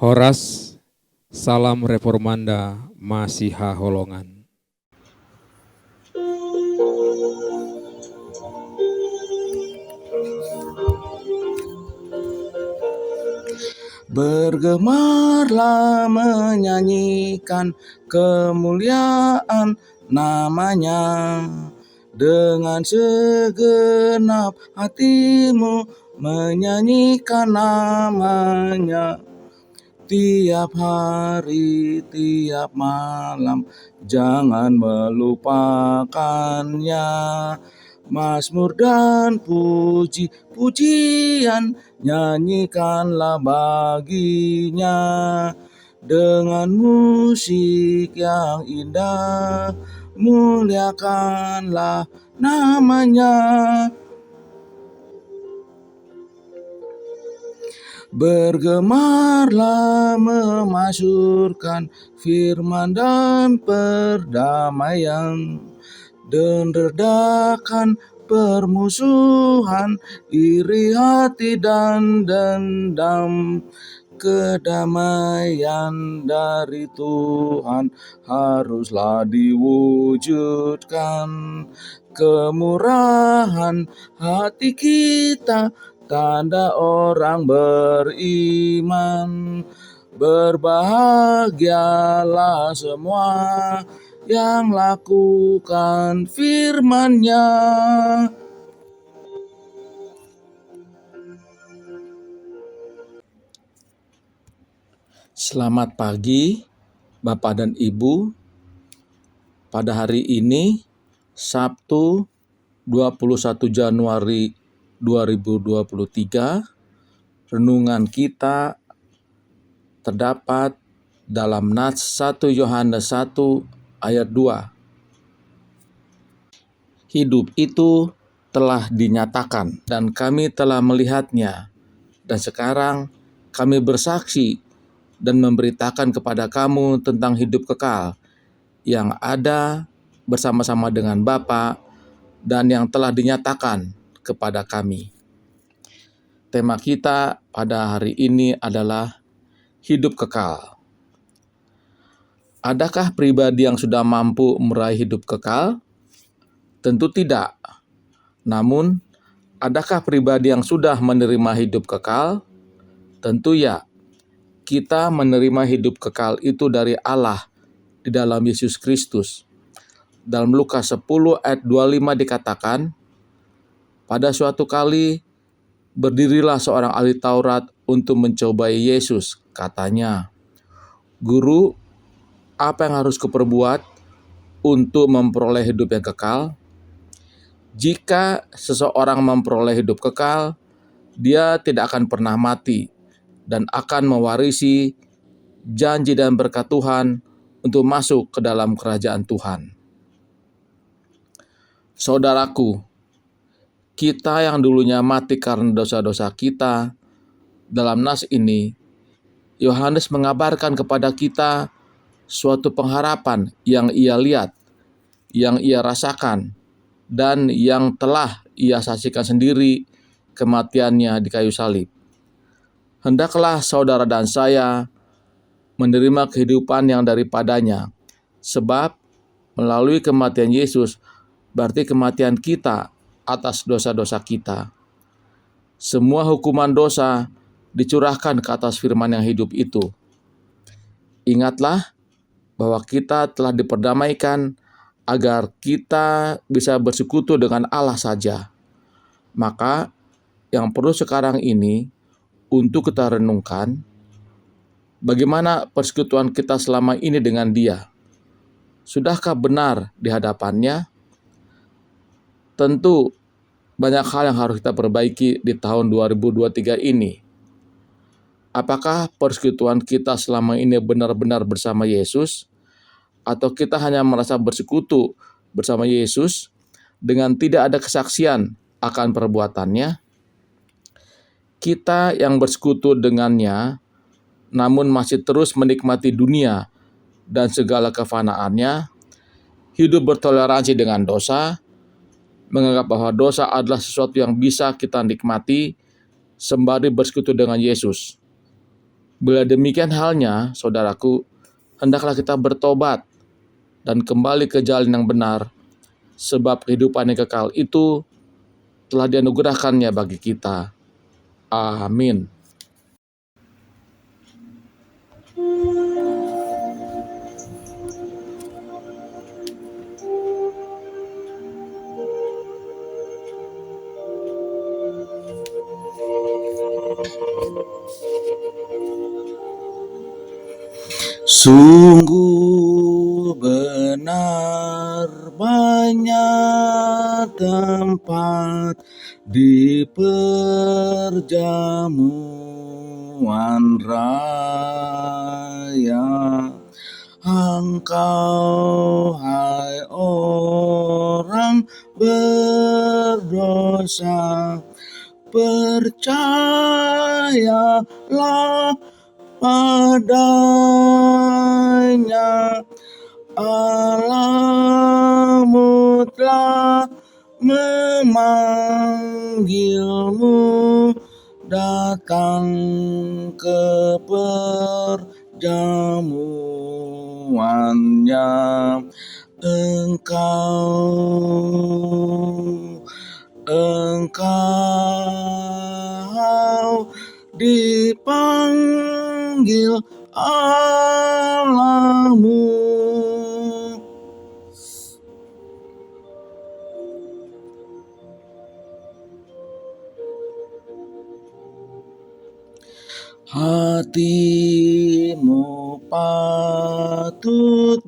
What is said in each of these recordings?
Horas, Salam Reformanda, Masiha Holongan. Bergemarlah menyanyikan kemuliaan namanya, dengan segenap hatimu menyanyikan namanya. Tiap hari, tiap malam, jangan melupakannya. Mazmur dan puji-pujian, nyanyikanlah baginya. Dengan musik yang indah, muliakanlah namanya. Bergemarlah memasyurkan firman dan perdamaian, dan redakan permusuhan, iri hati dan dendam. Kedamaian dari Tuhan haruslah diwujudkan. Kemurahan hati kita, tanda orang beriman. Berbahagialah semua yang lakukan firman-Nya. Selamat pagi Bapak dan Ibu. Pada hari ini Sabtu 21 Januari 2023, renungan kita terdapat dalam Nats 1 Yohanes 1 ayat 2. Hidup itu telah dinyatakan dan kami telah melihatnya, dan sekarang kami bersaksi dan memberitakan kepada kamu tentang hidup kekal yang ada bersama-sama dengan Bapa dan yang telah dinyatakan kepada kami. Tema kita pada hari ini adalah hidup kekal. Adakah pribadi yang sudah mampu meraih hidup kekal? Tentu tidak. Namun, adakah pribadi yang sudah menerima hidup kekal? Tentu ya. Kita menerima hidup kekal itu dari Allah di dalam Yesus Kristus. Dalam Lukas 10 ayat 25 dikatakan, pada suatu kali berdirilah seorang ahli Taurat untuk mencobai Yesus. Katanya, "Guru, apa yang harus kuperbuat untuk memperoleh hidup yang kekal?" Jika seseorang memperoleh hidup kekal, dia tidak akan pernah mati dan akan mewarisi janji dan berkat Tuhan untuk masuk ke dalam kerajaan Tuhan. Saudaraku, kita yang dulunya mati karena dosa-dosa kita, dalam nas ini, Yohanes mengabarkan kepada kita suatu pengharapan yang ia lihat, yang ia rasakan, dan yang telah ia saksikan sendiri kematiannya di kayu salib. Hendaklah saudara dan saya menerima kehidupan yang daripadanya, sebab melalui kematian Yesus berarti kematian kita atas dosa-dosa kita. Semua hukuman dosa dicurahkan ke atas firman yang hidup itu. Ingatlah bahwa kita telah diperdamaikan agar kita bisa bersekutu dengan Allah saja. Maka yang perlu sekarang ini untuk kita renungkan, bagaimana persekutuan kita selama ini dengan Dia? Sudahkah benar di hadapannya? Tentu banyak hal yang harus kita perbaiki di tahun 2023 ini. Apakah persekutuan kita selama ini benar-benar bersama Yesus? Atau kita hanya merasa bersekutu bersama Yesus dengan tidak ada kesaksian akan perbuatannya? Kita yang bersekutu dengannya, namun masih terus menikmati dunia dan segala kefanaannya, hidup bertoleransi dengan dosa, menganggap bahwa dosa adalah sesuatu yang bisa kita nikmati sembari bersekutu dengan Yesus. Bila demikian halnya, saudaraku, hendaklah kita bertobat dan kembali ke jalan yang benar, sebab kehidupan yang kekal itu telah dianugerahkannya bagi kita. Amin. Sungguh benar banyak tempat di perjamuan raya. Engkau, hai orang berdosa, percayalah padanya. Allahmu telah memanggilmu datang ke perjamuannya. Engkau dipanggil Allahmu. Hatimu patut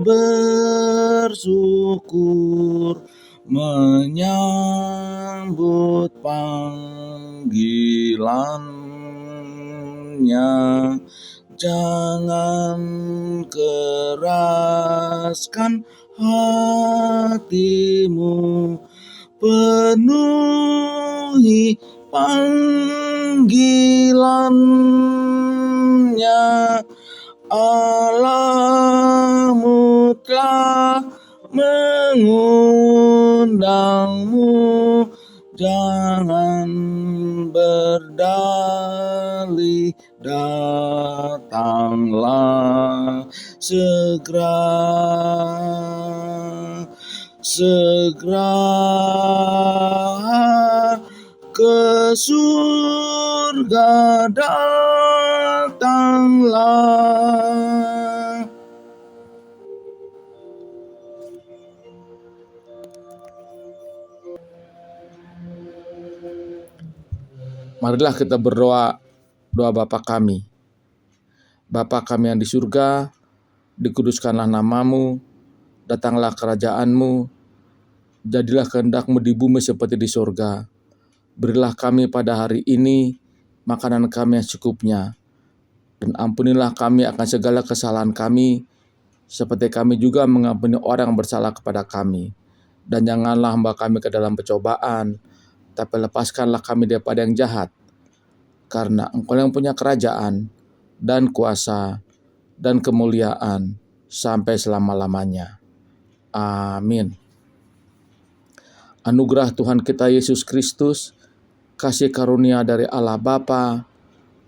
bersyukur menyambut panggilannya. Jangan keraskan hatimu, penuhi panggilannya. Allahmu telah mengundangmu, jangan berdalih, datanglah segera ke surga datanglah. Marilah kita berdoa doa Bapa kami. Bapa kami yang di surga, dikuduskanlah namamu, datanglah kerajaanmu, jadilah kehendak-Mu di bumi seperti di surga. Berilah kami pada hari ini makanan kami yang secukupnya, dan ampunilah kami akan segala kesalahan kami, seperti kami juga mengampuni orang yang bersalah kepada kami. Dan janganlah hamba kami ke dalam pencobaan, tapi lepaskanlah kami daripada yang jahat, karena Engkau yang punya kerajaan, dan kuasa, dan kemuliaan, sampai selama-lamanya. Amin. Anugerah Tuhan kita Yesus Kristus, kasih karunia dari Allah Bapa,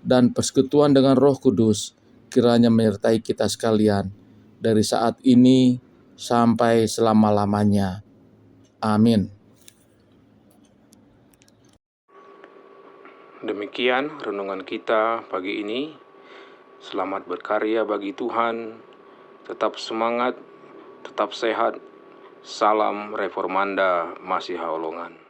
dan persekutuan dengan Roh Kudus, kiranya menyertai kita sekalian, dari saat ini sampai selama-lamanya. Amin. Demikian renungan kita pagi ini. Selamat berkarya bagi Tuhan. Tetap semangat, tetap sehat. Salam Reformanda Masiha Holongan.